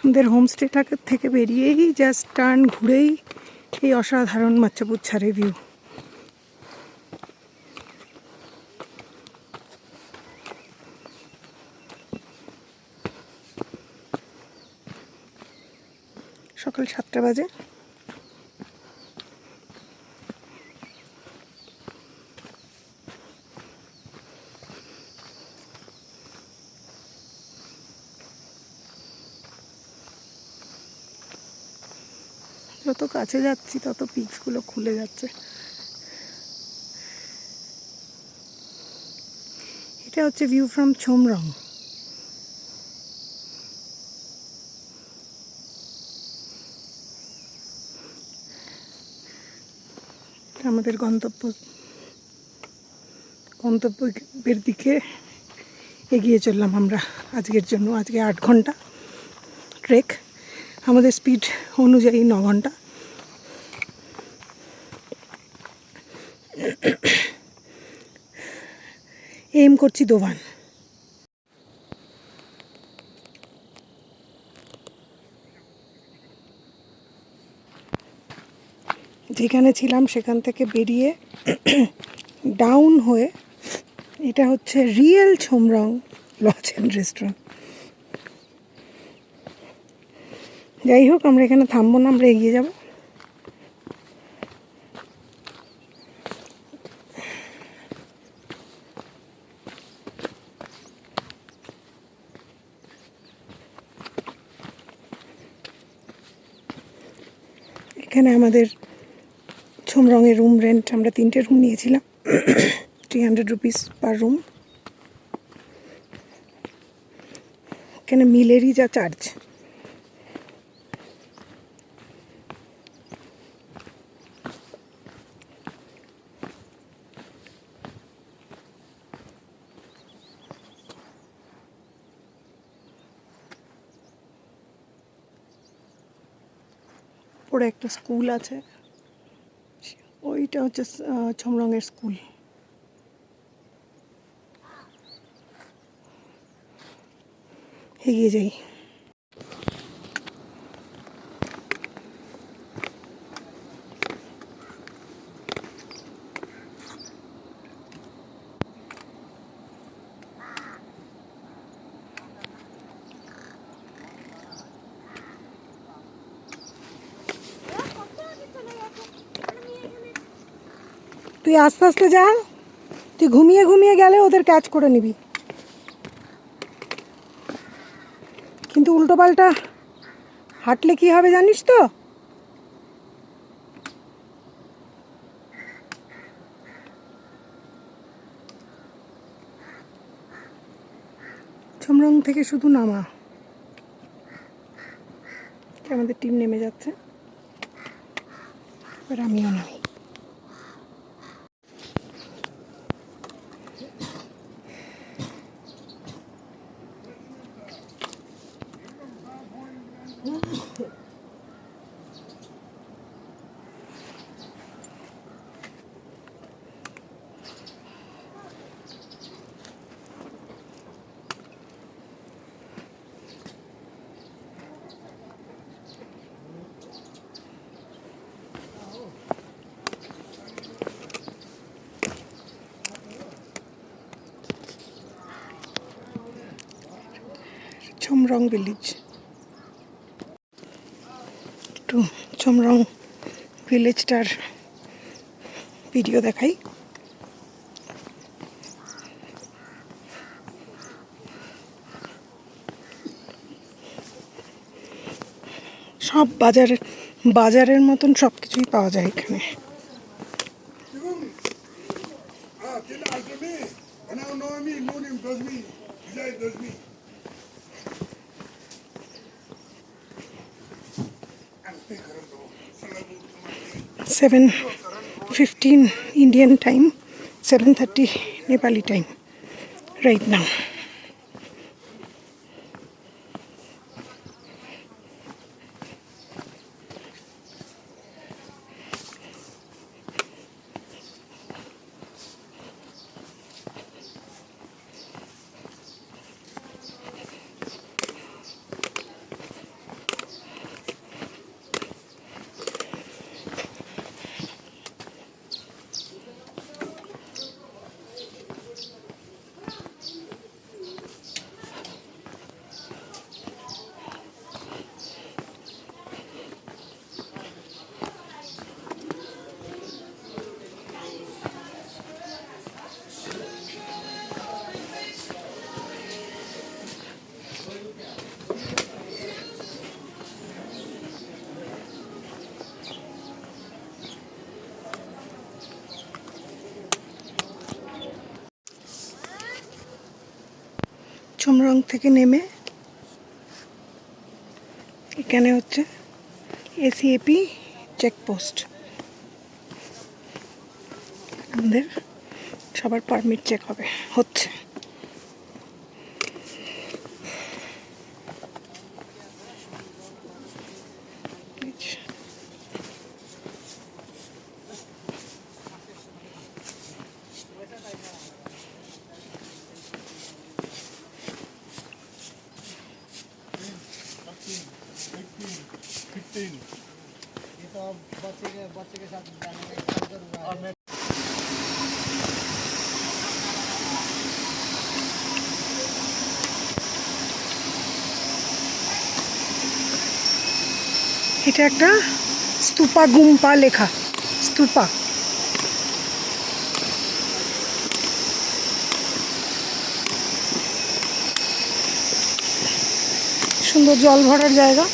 আমাদের হোমস্টে থেকে বেরিয়েই জাস্ট টার্ন ঘুরেই এই অসাধারণ মাচ্চাপুচ্ছারে ভিউ। সকাল 7টা বাজে। যত কাছে যাচ্ছি তত পিকসগুলো খুলে যাচ্ছে। এটা হচ্ছে ভিউ ফ্রম ছোমরং। আমাদের গন্তব্যের দিকে এগিয়ে চললাম আমরা আজকের জন্য। আজকে 8 ঘন্টা ট্রেক, আমাদের স্পিড অনুযায়ী 9 ঘন্টা। এম করছি দোভান। যেখানে ছিলাম সেখান থেকে বেরিয়ে ডাউন হয়ে এটা হচ্ছে রিয়েল ছোমরং লজ অ্যান্ড রেস্টুরেন্ট। যাই হোক, আমরা এখানে থামবো না, আমরা এগিয়ে যাব। এখানে আমাদের ছোমরঙের রুম রেন্ট, আমরা 3টে রুম নিয়েছিলাম, 300 রুপিস পার রুম। এখানে মিলেরই যা চার্জ। পরে একটা স্কুল আছে, ওইটা হচ্ছে ছোমরঙের স্কুল। এগিয়ে যাই। তুই আস্তে আস্তে যা, তুই ঘুমিয়ে ঘুমিয়ে গেলে ওদের ক্যাচ করে নিবি, কিন্তু উল্টো পাল্টা হাঁটলে কি হবে জানিস তো? ছোমরং থেকে শুধু নামা। আমাদের টিম নেমে যাচ্ছে, এবার আমিও নামি। ছোমরং ভিলেজ, একটু ছোমরং ভিলেজটার ভিডিও দেখাই। সব বাজারের মতন সব কিছুই পাওয়া যায় এখানে। (7:15) Indian time, 7:30 Nepali time right now. ছমরং থেকে নেমে এখানে হচ্ছে এসিএপি চেকপোস্ট। আমাদের সবার পারমিট চেক হচ্ছে। এটা একটা স্তূপা গুম্পা লেখা, স্তূপা। সুন্দর জল ভরার জায়গা।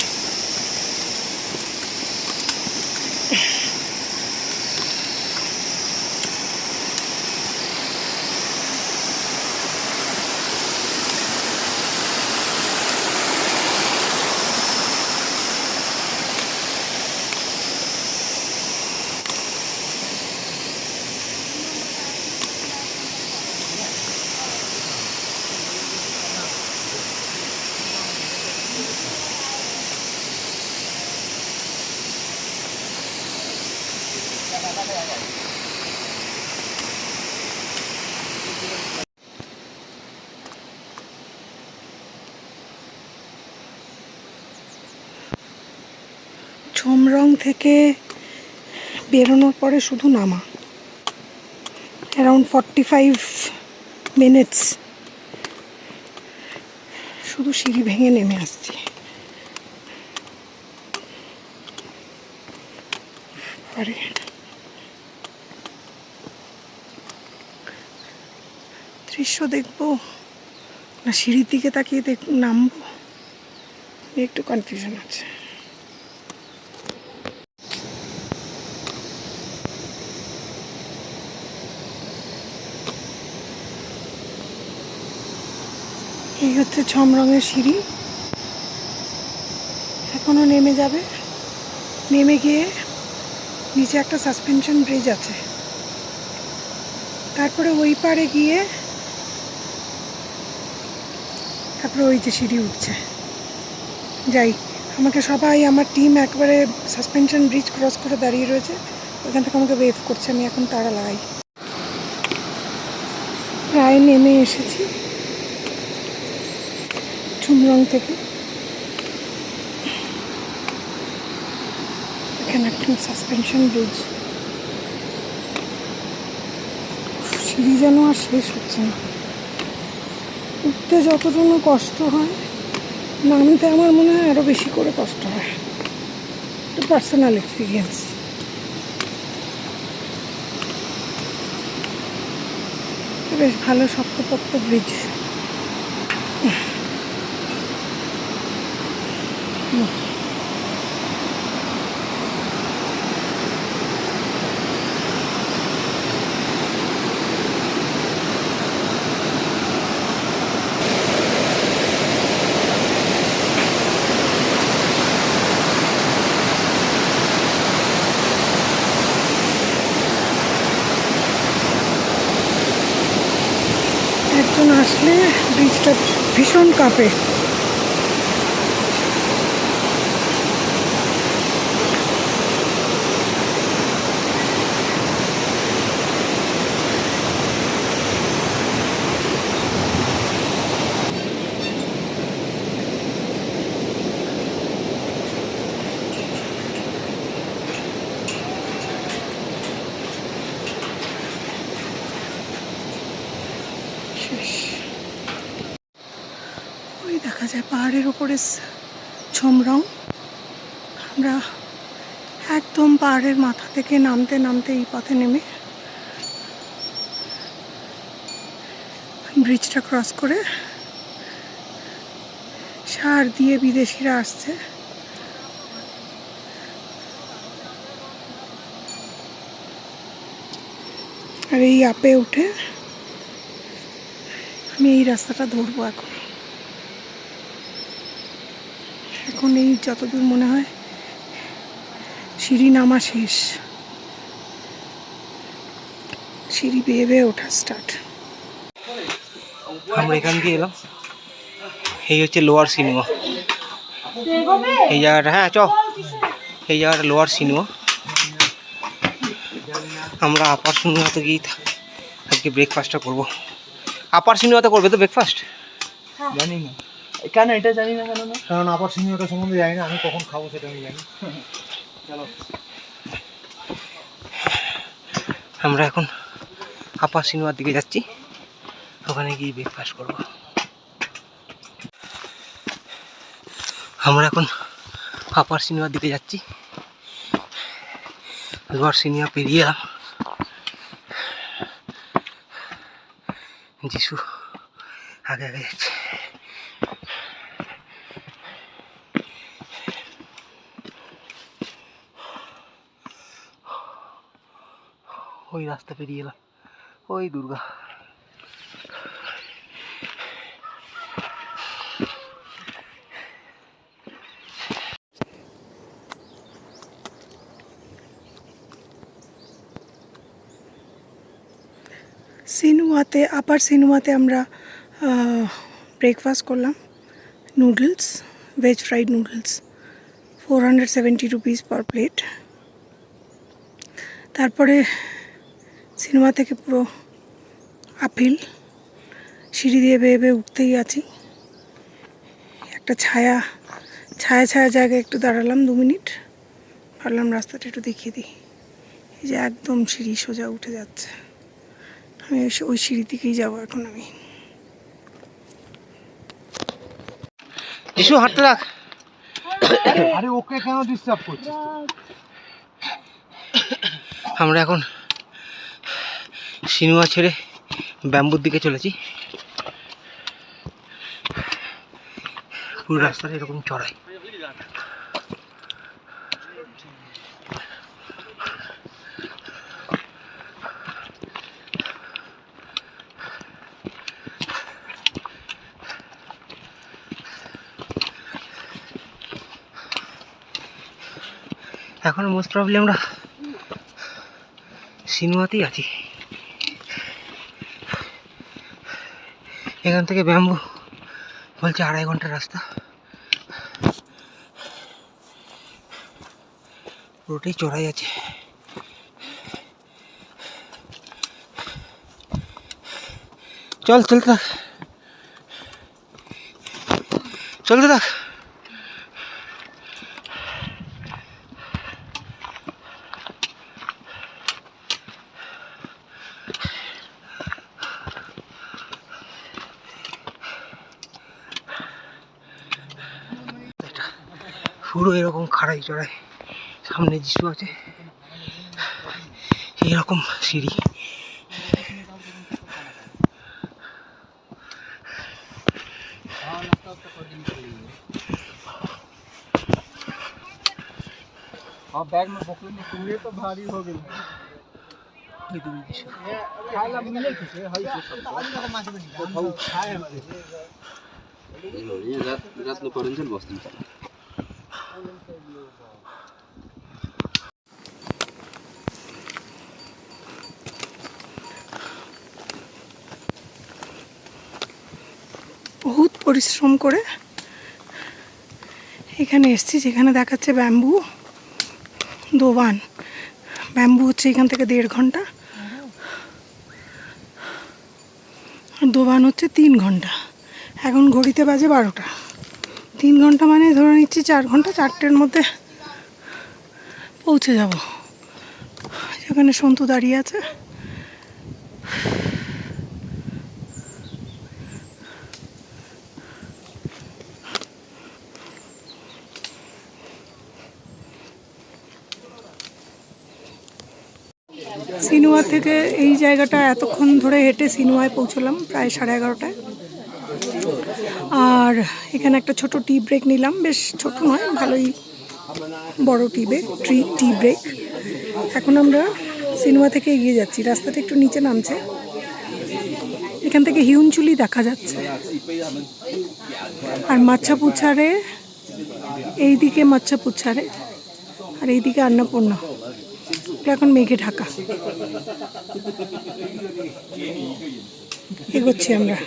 ছমরং থেকে বেরোনোর পরে শুধু নামা, অ্যারাউন্ড 45 মিনিটস শুধু সিঁড়ি ভেঙে নেমে আসছি। আরে দৃশ্য দেখবো না সিঁড়ির দিকে তাকিয়ে নামবো, একটু কনফিউশন আছে। এই হচ্ছে ছমরঙের সিঁড়ি। এখনো নেমে যাবে, নেমে গিয়ে নিচে একটা সাসপেনশন ব্রিজ আছে, তারপরে ওই পারে গিয়ে তারপরে ওই যে সিঁড়ি উঠছে। যাই, আমাকে সবাই আমার টিম একবারে সাসপেনশন ব্রিজ ক্রস করে দাঁড়িয়ে রয়েছে, ওখান থেকে আমাকে ওয়েভ করছে। আমি এখন তাড়া লাগাই। প্রায় নেমে এসেছি ছমরং থেকে। এখানে একটা সাসপেনশন ব্রিজ, সিঁড়ি যেন আর শেষ হচ্ছে না। উঠতে যতটুকু কষ্ট হয়, নামতে আমার মনে হয় আরও বেশি করে কষ্ট হয়। একটা পার্সোনাল এক্সপিরিয়েন্স। বেশ ভালো শক্তপোক্ত ব্রিজ। একজন আসলে ব্রিজটা ভীষণ কাঁপে। ওই দেখা যায় পাহাড়ের উপরে ছমরং। আমরা একদম পাহাড়ের মাথা থেকে নামতে নামতে এই পথে নেমে ব্রিজটা ক্রস করে সার দিয়ে বিদেশিরা আসছে। আর এই আপে উঠে আমি এই রাস্তাটা ধরবো এখন। এখন এই যতদূর মনে হয় সিঁড়ি নামা শেষ, সিঁড়ি বেয়ে বেয়ে ওঠা স্টার্ট। আমরা এখান দিয়ে এলাম, এই হচ্ছে লোয়ার সিনেমা, এই জায়গাটা। হ্যাঁ চ, এই জায়গাটা লোয়ার সিনেমা। আমরা আপার সিনেমাতে গিয়ে আজকে ব্রেকফাস্টটা করবো। আপার সিনেমাতে করবে তো ব্রেকফাস্ট? জানি না কেন, এটা জানি না কেন, না কারণ আপার সিনেমাটা সম্বন্ধে জানি না, আমি কখন খাবো সেটা আমি জানি। চলো আমরা এখন আপার সিনেমার দিকে যাচ্ছি, ওখানে গিয়ে ব্রেকফাস্ট করবো। আমরা এখন আপার সিনেমার দিকে যাচ্ছি, লোয়ার সিনেমা পেরিয়ে এলাম। যিশু আগে আগে যাচ্ছে। ওই রাস্তা পেরিয়ে এলাম, ওই দুর্গা। সিনেমাতে, আপার সিনেমাতে আমরা ব্রেকফাস্ট করলাম, noodles, veg fried noodles, 470 rupees per plate. তারপরে সিনেমা থেকে পুরো আপিল সিঁড়ি দিয়ে বেয়ে বেয়ে উঠতেই আছি। একটা ছায়া ছায়া ছায়া জায়গায় একটু দাঁড়ালাম 2 মিনিট, ভাবলাম রাস্তাটা একটু দেখিয়ে দিই। এই যে একদম সিঁড়ি সোজা উঠে যাচ্ছে, আমি ওই সিঁড়ি দিকেই যাবো এখন আমি। যিশু হাঁটতে থাক। আরে ওকে কেন ডিস্টার্ব করছিস? আমরা এখন সিনেমা ছেড়ে ব্যাম্বুর দিকে চলেছি। পুরো রাস্তাটা এরকম চড়াই। এখন মোস্ট প্রবলি আমরা সিনেমাতেই আছি। এখান থেকে ব্যাম্বু বলছে 2.5 ঘন্টার রাস্তা, পুরোটাই চড়াই আছে। চল, চলতে থাক, চলতে থাক। পুরো এরকম খাড়াই চড়াই, সামনে যিশু আছে, এইরকম সিঁড়ি। हाँ बैग में पकड़ में पूरे तो भारी हो गई। खाला मिले किसे हई से सब तो भाऊ खाए हमारे ये रात लो करंजल बस्ती। বহুত পরিশ্রম করে এখানে এসেছি, যেখানে দেখাচ্ছে ব্যাম্বু দোবান। ব্যাম্বু হচ্ছে এখান থেকে 1.5 ঘন্টা, আর দোবান হচ্ছে 3 ঘন্টা। এখন ঘড়িতে বাজে 12টা। 3 ঘন্টা মানে ধরে নিচ্ছি 4 ঘন্টা, 4টের মধ্যে পৌঁছে যাব। যেখানে সন্তু দাঁড়িয়ে আছে, সিনেমা থেকে এই জায়গাটা এতক্ষণ ধরে হেঁটে সিনেমায় পৌঁছলাম প্রায় 11:30টায়। আর এখানে একটা ছোট টি ব্রেক নিলাম, বেশ ছোট নয়, ভালোই বড় টি ব্রেক। এখন আমরা সিনেমা থেকে এগিয়ে যাচ্ছি, রাস্তাটা একটু নিচে নামছে, এখান থেকে হিউনচুলি দেখা যাচ্ছে। আর মাচ্ছাপুছারে এইদিকে মাচ্ছা পুচ্ছারে আর এইদিকে अन्नपूर्णा, এখন মেঘে ঢাকা। এগোচ্ছি আমরা।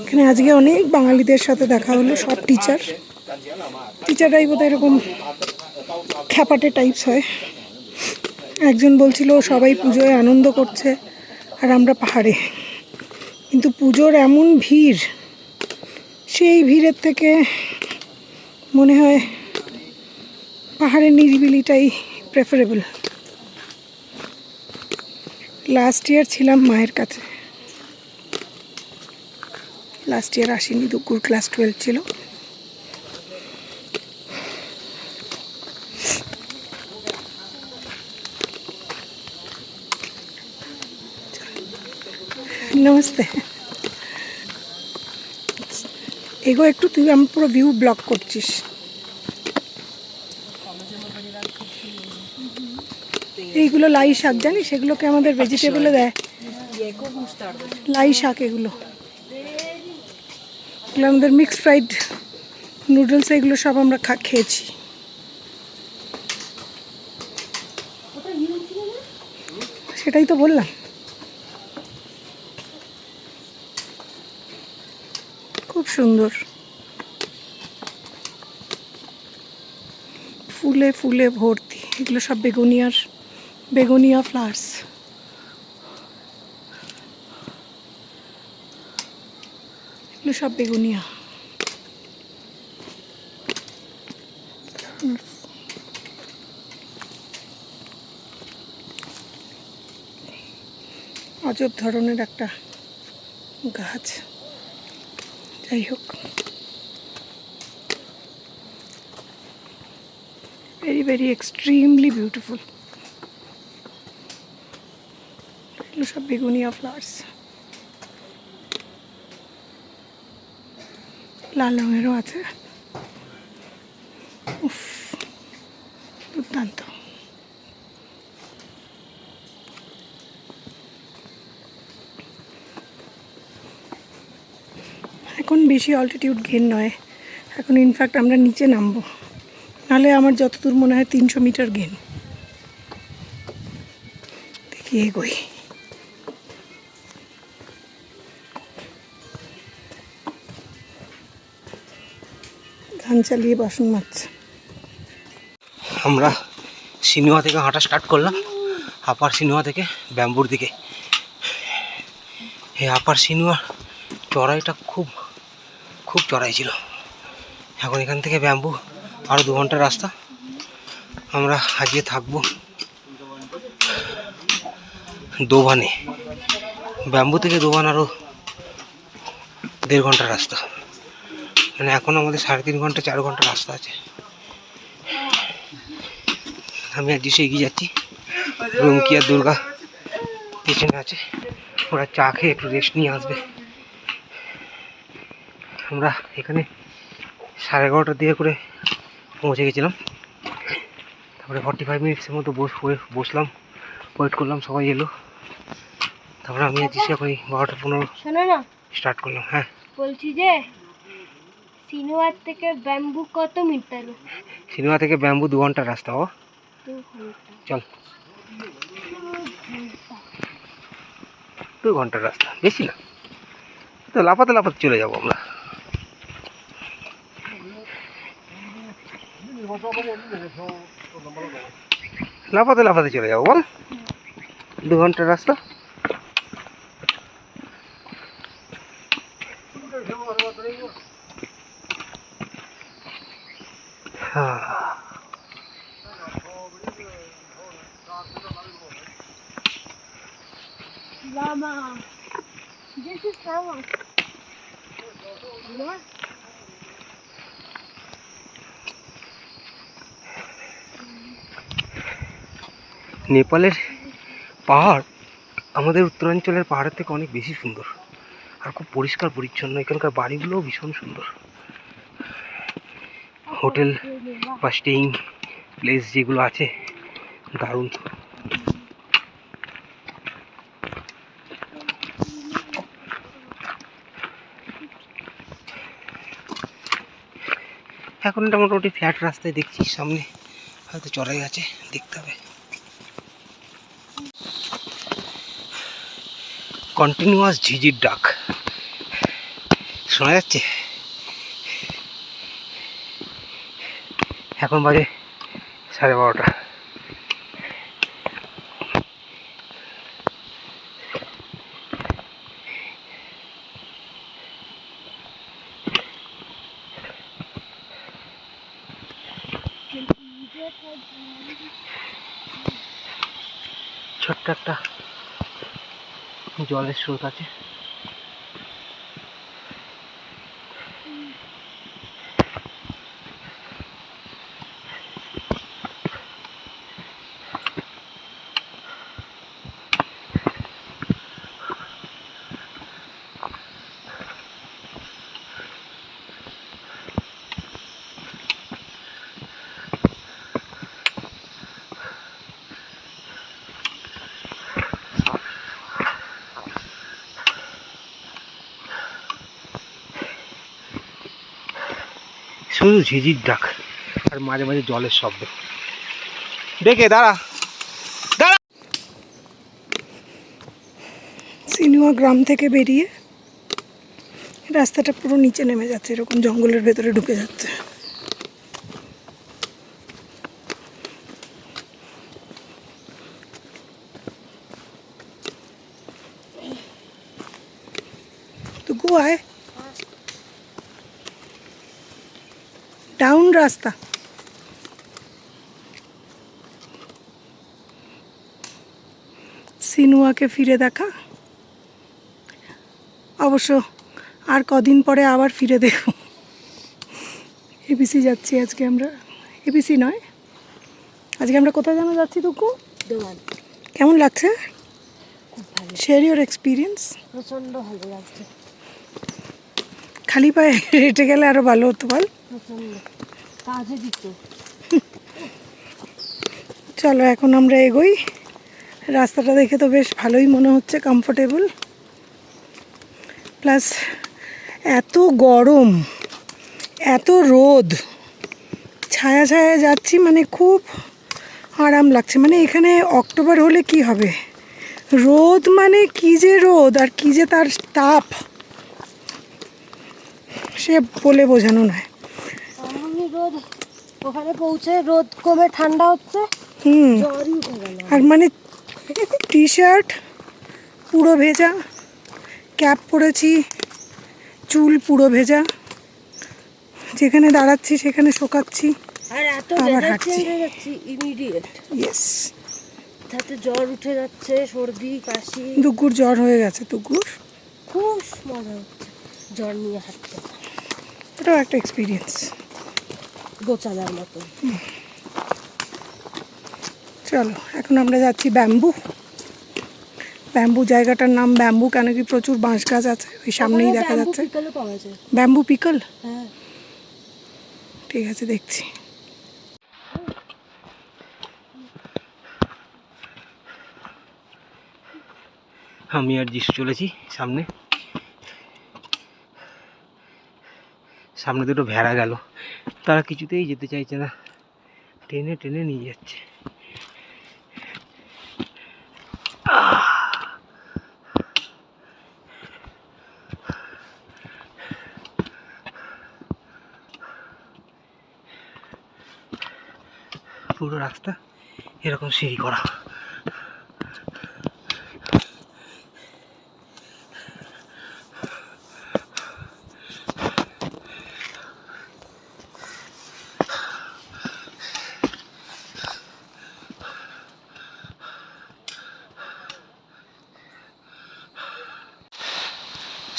এখানে আজকে অনেক বাঙালিদের সাথে দেখা হলো, সব টিচাররাই বোধহয় এরকম খ্যাপাটে টাইপস হয়। একজন বলছিল সবাই পুজোয় আনন্দ করছে আর আমরা পাহাড়ে, কিন্তু পুজোর এমন ভিড়, সেই ভিড়ের থেকে মনে হয় পাহাড়ের নিরিবিলিটাই প্রেফারেবল। লাস্ট ইয়ার ছিলাম মায়ের কাছে, লাস্ট ইয়ার আসিনি, দুকুর ক্লাস 12 ছিল। নমস্তে। এগো একটু, তুই আমি পুরো ভিউ ব্লক করছিস। এইগুলো লাই শাক, জানিস এগুলোকে আমাদের ভেজিটেবলে দেয়, লাই শাক। এগুলো আমাদের মিক্সড ফ্রাইড নুডলস, এগুলো সব আমরা খেয়েছি। সেটাই তো বললাম। খুব সুন্দর, ফুলে ফুলে ভর্তি। এগুলো সব বেগুনিয়া ফ্লাওয়ার্স। এগুলো সব বেগুনিয়া। অজব ধরনের একটা গাছ, যাই হোক। very very extremely beautiful. এগুলো সব বেগুনিয়া ফ্লাওয়ার্স, লাল রঙেরও আছে। উফ, দুর্দান্ত। এখন বেশি অল্টিটিউড গেইন নয়, এখন ইনফ্যাক্ট আমরা নিচে নামবো, নাহলে আমার যতদূর মনে হয় 300 মিটার গেইন। দেখি এগোই। ধান চালিয়ে বাসন মাজছে। আমরা সিনেমা থেকে হাঁটা স্টার্ট করলাম, আপার সিনেমা থেকে ব্যাম্বুর দিকে। এই আপার সিনেমার চড়াইটা খুব চড়াই ছিল। এখন এখান থেকে ব্যাম্বু আরও 2 ঘন্টার রাস্তা। আমরা আজকে থাকবো দোভানে। ব্যাম্বু থেকে দোভান আরও 1.5 ঘন্টার রাস্তা, মানে এখন আমাদের 3.5 ঘন্টা 4 ঘন্টার রাস্তা আছে। আমি আজ এসে এগিয়ে যাচ্ছি, রুমকি আর দুর্গা পেছনে আছে, ওরা চা খেয়ে একটু রেস্ট নিয়ে আসবে। আমরা এখানে 11:30টার দিকে করে পৌঁছে গেছিলাম। তারপরে 45 মিনিটসের মতো বসলাম, ওয়েট করলাম, সবাই এলো। তারপরে আমি আজ এসে এখন 12:15 স্টার্ট করলাম। হ্যাঁ বলছি যে সিনেমার থেকে ব্যাম্বু কত মিটার? সিনেমা থেকে ব্যাম্বু 2 ঘন্টার রাস্তা। ও চল, 2 ঘন্টার রাস্তা, বেশি না তো। লাফাতে চলে যাবো আমরা। লাফাতে চলে যাবো, বল। 2 ঘন্টার রাস্তা। Lama. This is Lama. What? নেপালের পাহাড় আমাদের উত্তরাঞ্চলের পাহাড়ের থেকে অনেক বেশি সুন্দর আর খুব পরিষ্কার পরিচ্ছন্ন। এখানকার বাড়িগুলোও ভীষণ সুন্দর। হোটেল বা স্টেইং প্লেস যেগুলো আছে, দারুণ। এখন এটা মোটামুটি ফ্ল্যাট রাস্তায় দেখছি, সামনে হয়তো চড়াই আছে, দেখতে হবে। কন্টিনিউয়াস ঝিঝির ডাক শোনা যাচ্ছে। এখন বাজে 12:30। ছোট্ট একটা জলের স্রোত আছে। শুধু ঝিঝির ডাক আর মাঝে মাঝে জলের শব্দ। দেখে দাঁড়া দাঁড়া। সিনুয়া গ্রাম থেকে বেরিয়ে রাস্তাটা পুরো নিচে নেমে যাচ্ছে, এরকম জঙ্গলের ভেতরে ঢুকে যাচ্ছে। তো গোয়ায় ডাউন রাস্তা। সিনুয়াকে ফিরে দেখা, অবশ্য আর কদিন পরে আবার ফিরে দেখো। এবিসি যাচ্ছি আজকে আমরা, এবিসি নয়, আজকে আমরা কোথায় যেন যাচ্ছি টুকু? দোয়ান। কেমন লাগছে? খুব ভালো, শেয়ার ইউর এক্সপিরিয়েন্স। প্রচণ্ড ভালো লাগছে। খালি পায়ে হেঁটে গেলে আরো ভালো হতো বল। প্রচণ্ড কাজে দিত। চলো এখন আমরা এগোই। রাস্তাটা দেখে তো বেশ ভালোই মনে হচ্ছে, কমফোর্টেবল। প্লাস এত গরম, এত রোদ, ছায়া ছায়া যাচ্ছি, মানে খুব আরাম লাগছে। মানে এখানে অক্টোবর হলে কি হবে, রোদ মানে কি যে রোদ আর কি যে তার তাপ, সে বলে বোঝানো নয়। এমনই রোদ, ওখানে পৌঁছে রোদ কমে ঠান্ডা হচ্ছে, জ্বরই উঠে গেল। আর মানে টি শার্ট পুরো ভেজা, ক্যাপ পরেছি, চুল পুরো ভেজা, যেখানে দাঁড়াচ্ছি সেখানে শোকাচ্ছি, আর এত আবার weather হাঁটছি। change হয়ে যাচ্ছে ইমিডিয়েট, ইয়েস। তাতে জ্বর উঠে যাচ্ছে, সর্দি কাশি। দুগুর জ্বর হয়ে গেছে, দুগুর। খুব মজা হচ্ছে জ্বর নিয়ে হাঁটতে, এটাও একটা এক্সপিরিয়েন্স। গোচালার মতো। চলো এখন আমরা যাচ্ছি ব্যাম্বু। ব্যাম্বু জায়গাটার নাম ব্যাম্বু কেন কি প্রচুর বাঁশ গাছ আছে, ওই সামনেই দেখা যাচ্ছে। বিকালে পাওয়া যায়। ব্যাম্বু পিকল, হ্যাঁ, ঠিক আছে দেখছি। আমি আর যিশু চলেছি সামনে। সামনে দুটো ভেড়া গেল, তারা কিছুতেই যেতে চাইছে না, টেনে টেনে নিয়ে যাচ্ছে। পুরো রাস্তা এরকম সিঁড়ি করা।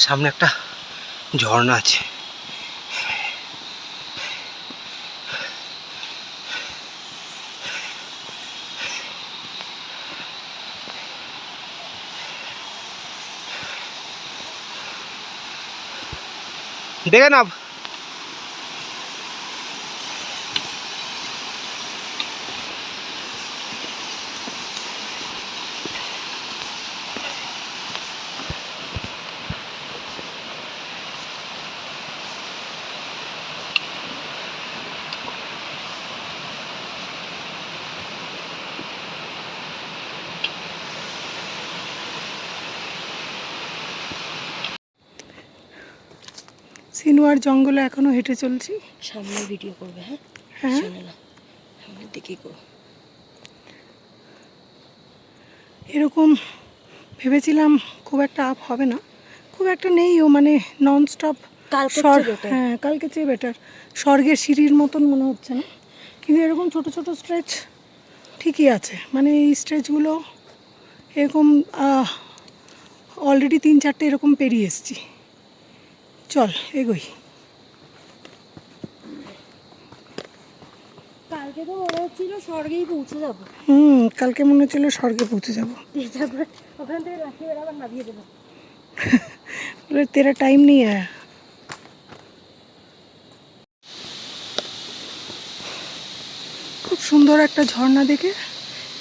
সামনে একটা ঝর্ণা আছে, দেখে নাও। সিনোয়ার জঙ্গলে এখনো হেঁটে চলছি। সামনে ভিডিও করবে? হ্যাঁ হ্যাঁ, শোনে না, সামনের দিকেই করো। এরকম ভেবেছিলাম খুব একটা আপ হবে না, খুব একটা নেইও, মানে নন স্টপ। কালকের চেয়ে better। হ্যাঁ, কালকে চেয়ে বেটার। স্বর্গের সিঁড়ির মতন মনে হচ্ছে না, কিন্তু এরকম ছোট ছোট স্ট্রেচ ঠিকই আছে। মানে এই স্ট্রেচগুলো এরকম অলরেডি 3-4টে এরকম পেরিয়ে এসেছি। চল এগোই। কালকে তো মনে হচ্ছিল স্বর্গেই পৌঁছে যাবো। কালকে মনে হচ্ছিল স্বর্গে পৌঁছে যাবো। তারপর ওখান থেকে লাঠি বেড়া আবার নামিয়ে দেবো। বলে তেরা টাইম নেই আয়া। খুব সুন্দর একটা ঝর্ণা দেখে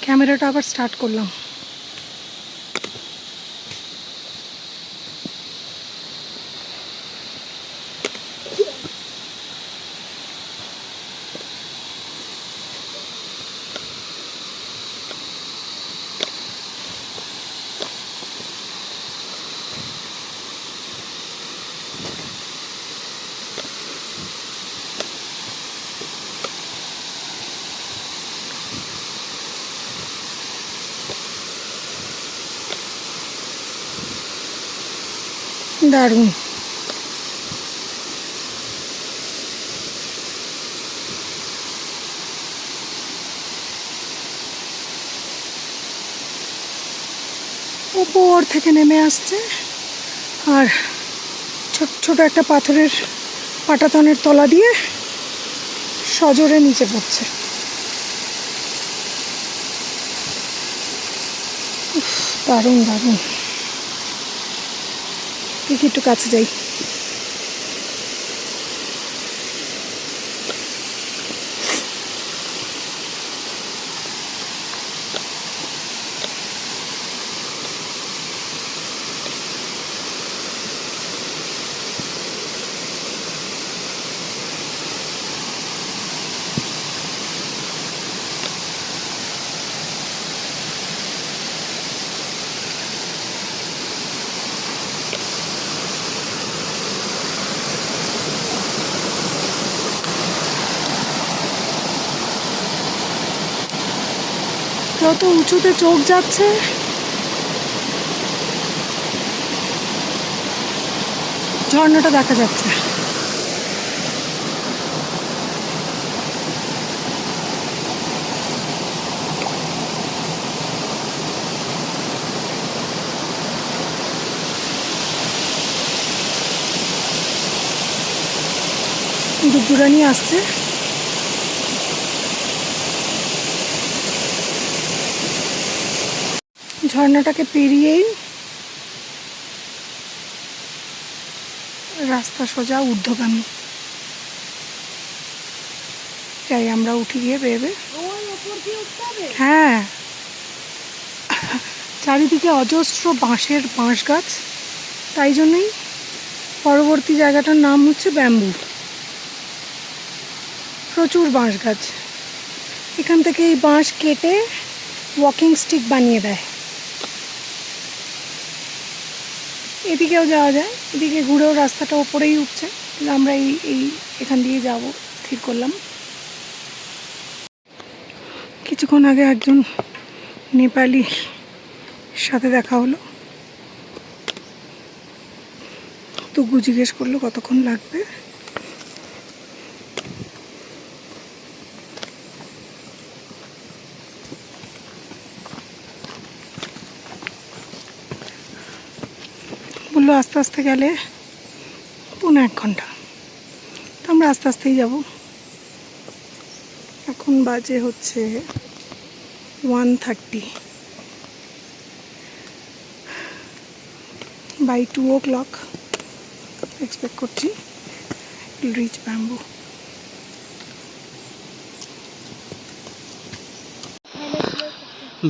ক্যামেরাটা আবার স্টার্ট করলাম। দারুণ। উপর থেকে নেমে আসছে আর ছোট ছোট একটা পাথরের পাটাতনের তলা দিয়ে সজোরে নিচে পড়ছে। উফ, দারুণ দারুণ। দেখি একটু কাছে যাই। যত উঁচুতে চোখ যাচ্ছে ঝর্ণাটা দেখা যাচ্ছে। দুপুরানি আসছে। ঝর্ণাটাকে পেরিয়েই রাস্তা সোজা ঊর্ধ্বগামী। যাই আমরা উঠি গিয়ে বেরোবে। হ্যাঁ, চারিদিকে অজস্র বাঁশ গাছ, তাই জন্যই পরবর্তী জায়গাটার নাম হচ্ছে ব্যাম্বু। প্রচুর বাঁশ গাছ। এখান থেকে এই বাঁশ কেটে ওয়াকিং স্টিক বানিয়ে দেয়। এদিকেও যাওয়া যায়, এদিকে ঘুরেও রাস্তাটা ওপরেই উঠছে, কিন্তু আমরা এখান দিয়ে যাব স্থির করলাম। কিছুক্ষণ আগে একজন নেপালি সাথে দেখা হলো, তো জিজ্ঞেস করলো কতক্ষণ লাগবে। বললো আস্তে আস্তে গেলে 1.5 ঘন্টা। তো আমরা আস্তে আস্তেই যাব। এখন বাজে হচ্ছে 1:30। বাই 2 o'clock এক্সপেক্ট করছি রিচ ব্যাম্বু।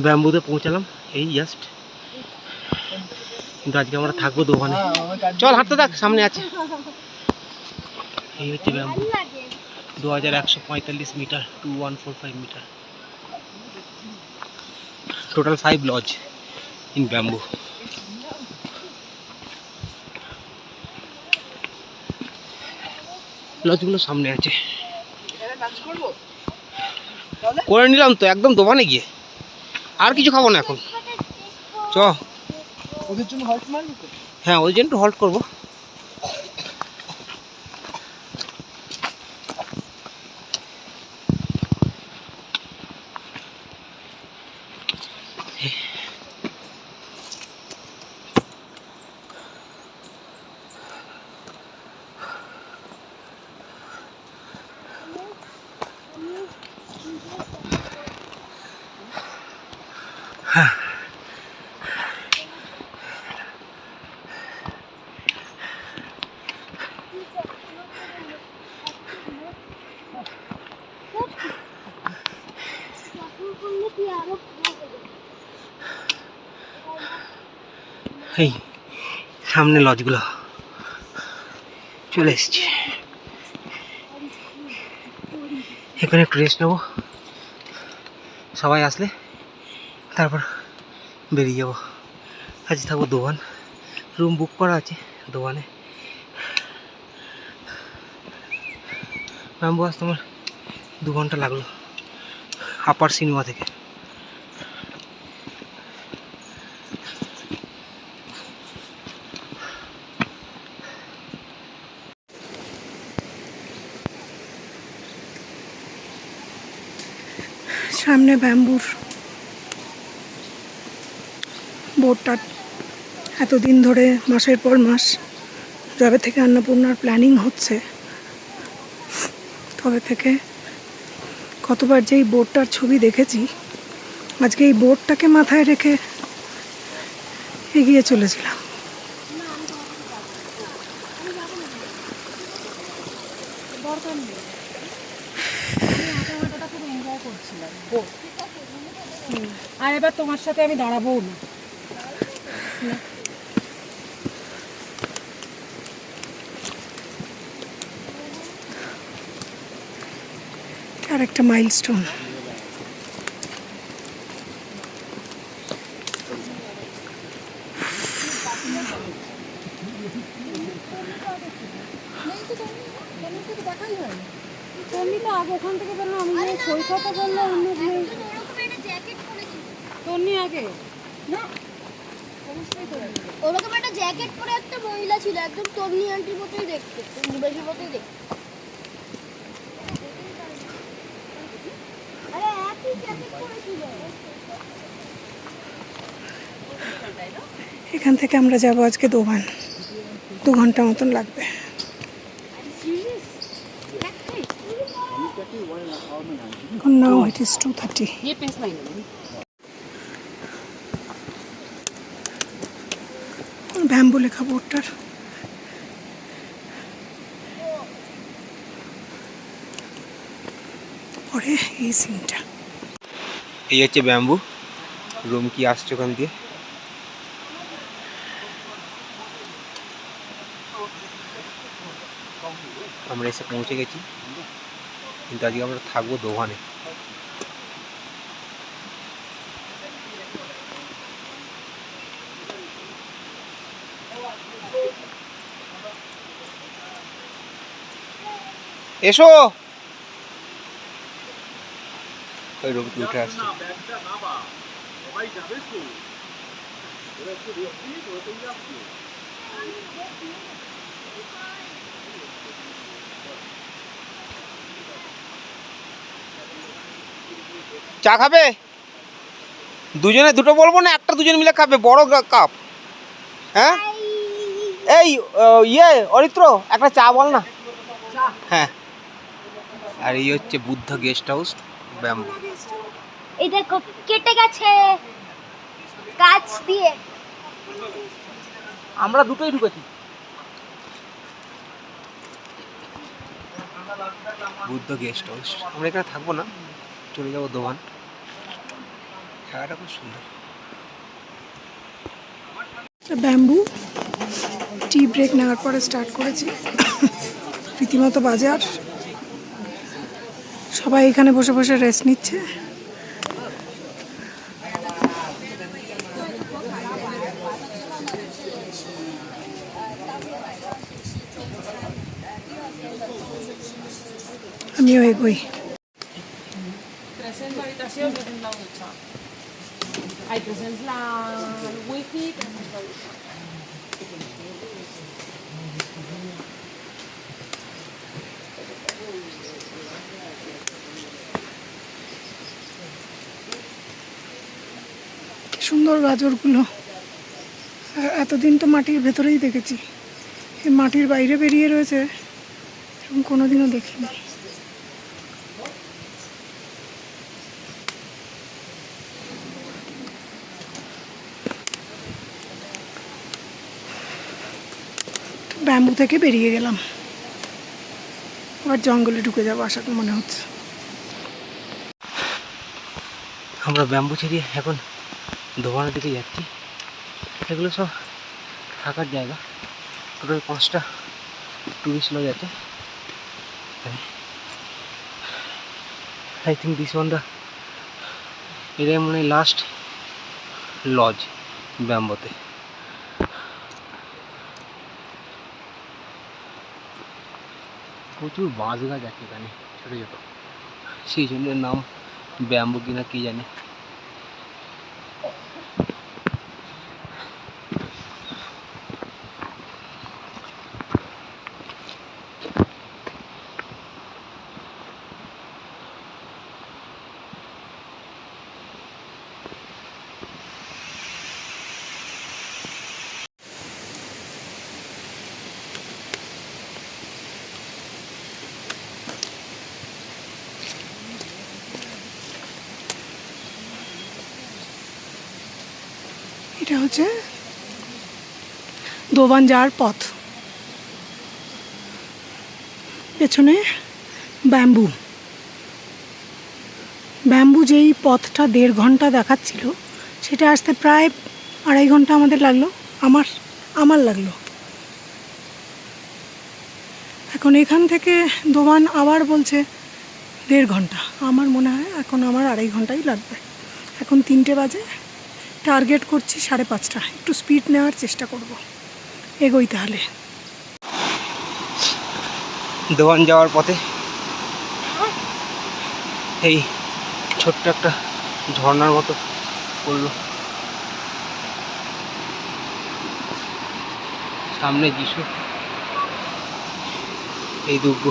ব্যাম্বুতে পৌঁছালাম এই জাস্ট, কিন্তু আজকে আমরা থাকবো দোকানে। চল হাঁটতে থাক, সামনে আছে। এই হচ্ছে bamboo, 2145 metre, 2145 metre. Total 5 lodge in bamboo. লজগুলো সামনে আছে। করে নিলাম তো একদম দোকানে গিয়ে, আর কিছু খাবো না এখন। চ ওদের জন্য হল্ট মারবি তো? হ্যাঁ ওই জন্য একটু হল্ট করবো। এই সামনে লজগুলো চলে এসেছি, এখানে একটু রেস্ট নেবো, সবাই আসলে তারপর বেরিয়ে যাবো। আজ থাকবো দোকান, রুম বুক করা আছে দোকানে। ব্যাম্বু আসতে আমার 2 ঘন্টা লাগলো আপার সিনেমা থেকে। সামনে ব্যাম্বুর বোটটা এতদিন ধরে মাসের পর মাস যবে থেকে অন্নপূর্ণার প্ল্যানিং হচ্ছে তবে থেকে কতবার যে এই বোটটার ছবি দেখেছি, আজকে এই বোটটাকে মাথায় রেখে এগিয়ে চলেছিলাম। আর এবার তোমার সাথে আমি দাঁড়াবো না। আর একটা মাইলস্টোন। আগে ওখান থেকে বললো আমি সৈকতে বললো অন্য তন্নি আগে না ওরকম একটা জ্যাকেট পরে একটা মহিলা ছিল, একদম তন্নি আন্টির মতোই দেখতে, নিবাসীর মতোই দেখতে। আরে একই জ্যাকেট পরেছিল। এখান থেকে আমরা যাব আজকে দোকান, 2 ঘন্টা মতন লাগবে। এখন নাও ইট ইজ 2:30। ব্যাম্বু লেখা বোর্ডটার পরে এই সিনটা। এই হচ্ছে ব্যাম্বু রুম, কি আসছে ওখান দিয়ে। আমরা এসে পৌঁছে গেছি, কিন্তু আজকে আমরা থাকবো দোকানে। এসো, ওই রুমটি উঠে আসছে। চা খাবে? দুজনে দুটো বলবো না, একটা দুজন মিলে খাবে, বড় কাপ। হ্যাঁ এই ইয়ে অরিত্র একটা চা বল না। হ্যাঁ, আর এই হচ্ছে বুদ্ধ গেস্ট হাউস ব্যাম্বু। এই দেখো কেটে গেছে কাচ দিয়ে। আমরা দুটোই ঢুকেছি। বুদ্ধ গেস্ট হাউস, আমরা এখানে থাকবো না, চলে যাবো দোকান। জায়গাটা খুব সুন্দর। ব্যাম্বু টি ব্রেক নেওয়ার পরে স্টার্ট করেছি, রীতিমতো বাজার। সবাই এখানে বসে বসে রেস্ট নিচ্ছে। ওই Hay 300 la el wifi, 300 la wifi. সুন্দর গাজরগুলো। আর এতদিন তো মাটির ভেতরেই দেখেছি, এই মাটির বাইরে বেরিয়ে রয়েছে এরকম কোনোদিনও দেখিনি। ব্যাম্বু থেকে বেরিয়ে গেলাম, আবার জঙ্গলে ঢুকে যাবো আশা করি মনে হচ্ছে। আমরা ব্যাম্বু ছেড়িয়ে এখন দোকানের দিকে যাচ্ছি। এগুলো সব থাকার জায়গা, টোটাল 5টা টুরিস্ট লজ আছে। I think this one the এটাই মনে হয় লাস্ট লজ ব্যাম্বোতে। প্রচুর বাঁশ গাছ আছে এখানে ছোটো ছোটো, সেই জন্য নাম ব্যাম্বু কিনা কে জানে। এটা হচ্ছে দোবান যাওয়ার পথ, পেছনে ব্যাম্বু। ব্যাম্বু যেই পথটা 1.5 ঘন্টা দেখাচ্ছিল, সেটা আসতে প্রায় 2.5 ঘন্টা আমাদের লাগলো, আমার লাগলো। এখন এখান থেকে দোবান আবার বলছে 1.5 ঘন্টা, আমার মনে হয় এখন আমার 2.5 ঘন্টাই লাগবে। এখন 3টে বাজে, টার্গেট করছি 5:30। একটু স্পিড নেওয়ার চেষ্টা করব, এগোই তাহলে। দোকান যাওয়ার পথে এই ছোট্ট একটা ঝর্ণার মতো পড়লো, সামনে যিশু, এই দুর্গ।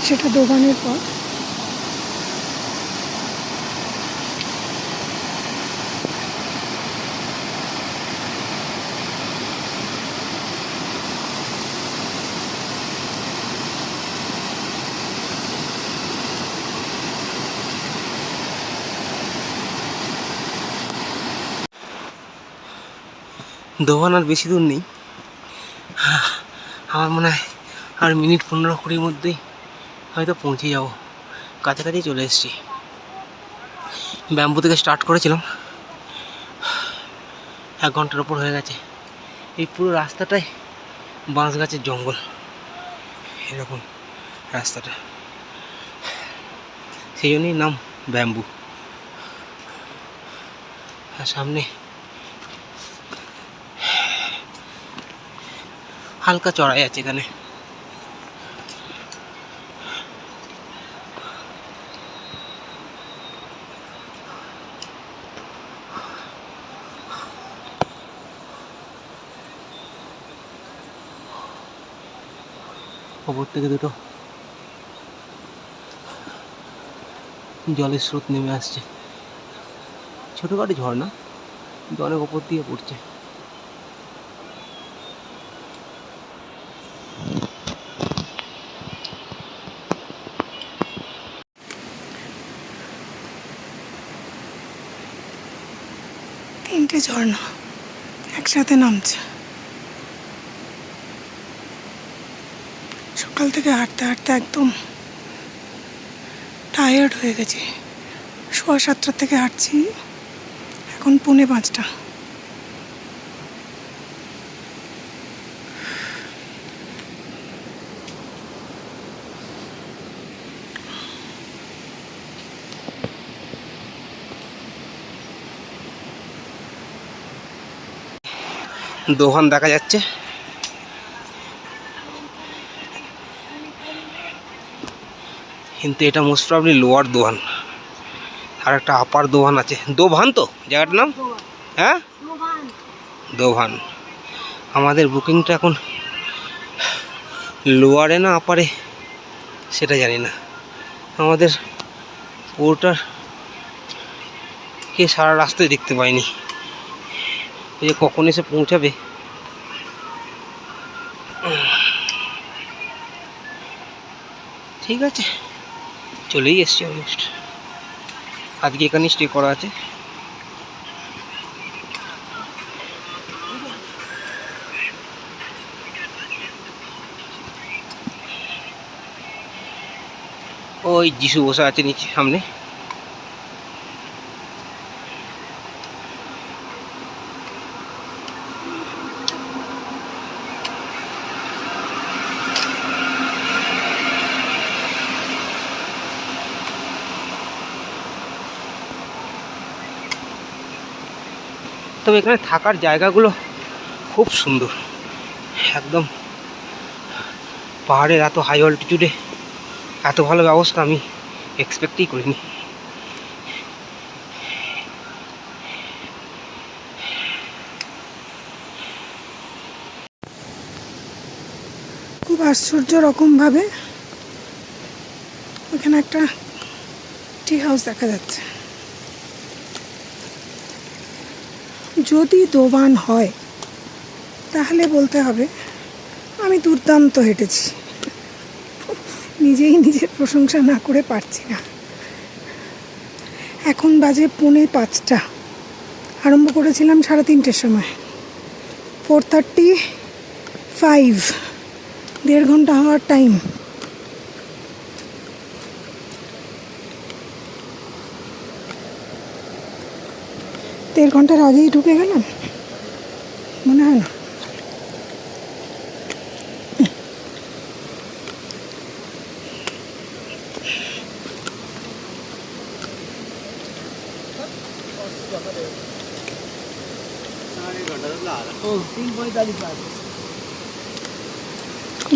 সেটা দোকানের পথ। দোকান আর বেশি দূর নেই, আমার মনে হয় আর মিনিট 15-20 মধ্যেই হয়তো পৌঁছে যাব, কাছাকাছি চলে এসেছি। ব্যাম্বু থেকে স্টার্ট করেছিলাম, 1 ঘন্টার ওপর হয়ে গেছে। এই পুরো রাস্তাটাই বাঁশ গাছের জঙ্গল, এরকম রাস্তাটা, সেই জন্যই নাম ব্যাম্বু। আর সামনে হালকা চড়াই আছে এখানে। ওপর থেকে দুটো জলের স্রোত নেমে আসছে, ছোটোখাটো ঝর্ণা কিন্তু অনেক ওপর দিয়ে পড়ছে। তিনটে ঝর্ণা একসাথে নামছে। সকাল থেকে হাঁটতে হাঁটতে একদম টায়ার্ড হয়ে গেছি। 7:15 থেকে হাঁটছি, এখন 4:45। দোহান দেখা যাচ্ছে। কিন্তু এটা মোস্ট প্রবলি লোয়ার দোহান, আর একটা আপার দোহান আছে। দোভান তো জায়গাটার নাম? হ্যাঁ, দোভান। আমাদের বুকিংটা এখন লোয়ারে না আপারে সেটা জানি না। আমাদের পুরোটার কে সারা রাস্তায় দেখতে পাইনি, এই যে কখন এসে পৌঁছাবে। ঠিক আছে, চলেই এসছি অলমোস্ট। আজকে এখানেই স্টে করা আছে। ওই যিশু বসে আছে নিচে সামনে। তবে এখানে থাকার জায়গাগুলো খুব সুন্দর, একদম পাহাড়ের এত হাই অল্টিটিউডে এত ভালো ব্যবস্থা আমি এক্সপেক্টই করিনি। খুব আশ্চর্য রকমভাবে ওখানে একটা টি হাউস দেখা যাচ্ছে। যদি দোবান হয় তাহলে বলতে হবে আমি দুর্দান্ত হেঁটেছি। নিজেই নিজের প্রশংসা না করে পারছি না। এখন বাজে 4:45, আরম্ভ করেছিলাম 3:30 সময়। 4:35, 1.5 ঘন্টা হওয়ার টাইম। দেড় ঘন্টার আগেই ঢুকে গেলাম মনে হয় না।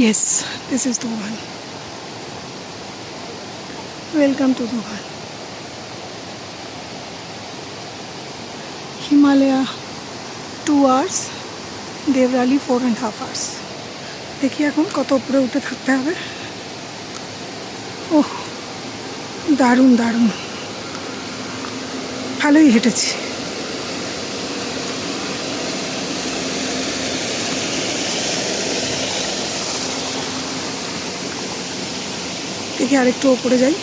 Yes, this is Dovan. Welcome to Dovan. Himalaya 2 hours, Devrali 4.5 hours. দেখি এখন কত উপরে উঠে থাকতে হবে। ওহ, দারুণ দারুণ, ভালোই হেঁটেছি। দেখি আরেকটু ওপরে যাই।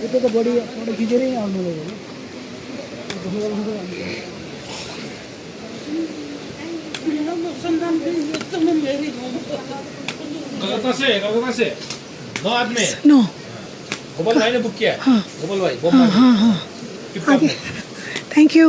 itu ke body खींचे नहीं आने लगे कहाँ से नौ आदमी नो गोपाल भाई ने बुक किया गोपाल भाई हाँ हाँ आगे, thank you.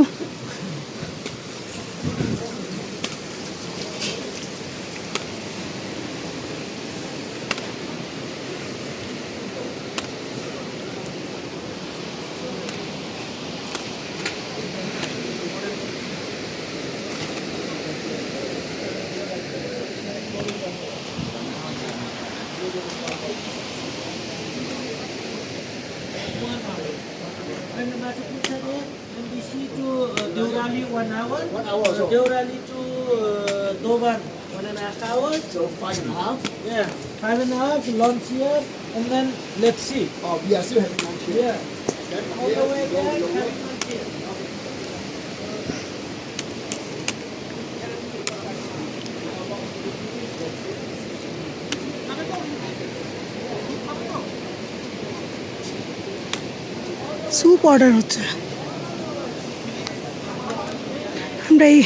Deorali 1 hour. 1 hour. Deorali to Doban 1.5 hours. So 5.5. Yeah, 5.5 lunch here, and then let's see. Oh, we are still having lunch here. Yeah, Then all the way go back your way. having lunch here. Soup order হচ্ছে। আমরা এই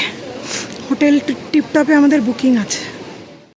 hotel টিপটপে আমাদের booking আছে।